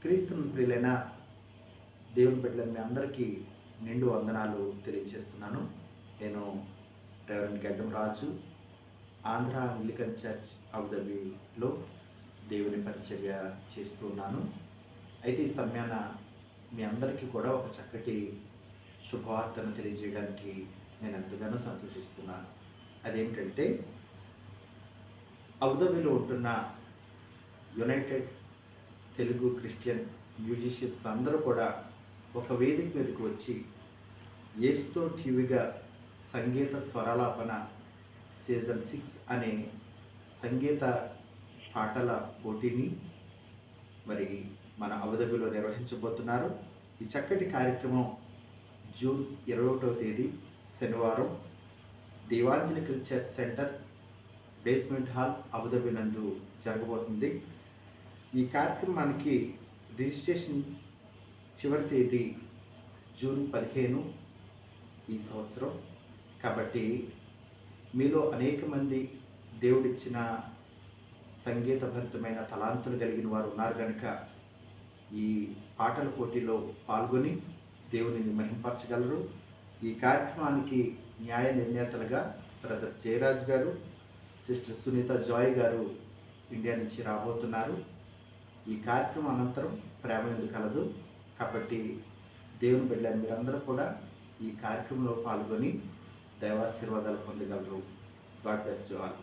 క్రీస్తుని ప్రియులైన దేవుని బిడ్డలైన మీ అందరికీ నిండు వందనాలు తెలియజేస్తున్నాను. నేను రెవరెండ్ గడ్డం రాజు, ఆంధ్ర అంగ్లికన్ చర్చ్ అబుదాబిలో దేవుని పరిచర్య చేస్తున్నాను. అయితే ఈ సమయాన మీ అందరికీ కూడా ఒక చక్కటి శుభవార్తను తెలియజేయడానికి నేను ఎంతగానో సంతోషిస్తున్నాను. అదేమిటంటే, అబుదాబిలో ఉంటున్న యునైటెడ్ తెలుగు క్రిస్టియన్ మ్యూజిషియన్స్ అందరూ కూడా ఒక వేదిక మీదకి వచ్చి యేసుతో టీవీగా సంగీత స్వరాలాపన సీజన్ 6 అనే సంగీత పాటల పోటీని మరి మన అబుదాబిలో నిర్వహించబోతున్నారు. ఈ చక్కటి కార్యక్రమం జూన్ 21వ తేదీ శనివారం evangelical church centre basement hall Abu Dhabi నందు జరగబోతుంది. ఈ కార్యక్రమానికి రిజిస్ట్రేషన్ చివరి తేదీ జూన్ 15 ఈ సంవత్సరం. కాబట్టి మీలో అనేక మంది దేవుడిచ్చిన సంగీతభరితమైన తలాంతులు కలిగిన వారు ఉన్నారు కనుక ఈ పాటల పోటీలో పాల్గొని దేవునిని మహింపరచగలరు. ఈ కార్యక్రమానికి న్యాయ నిర్ణేతలుగా బ్రదర్ జయరాజ్ గారు, సిస్టర్ సునీత జాయ్ గారు ఇండియా నుంచి రాబోతున్నారు. ఈ కార్యక్రమం అనంతరం ప్రేమ ఎందుకు కలదు. కాబట్టి దేవుని బిడ్డలైన మీరందరూ కూడా ఈ కార్యక్రమంలో పాల్గొని దైవాశీర్వాదాలు పొందగలరు. God bless you all.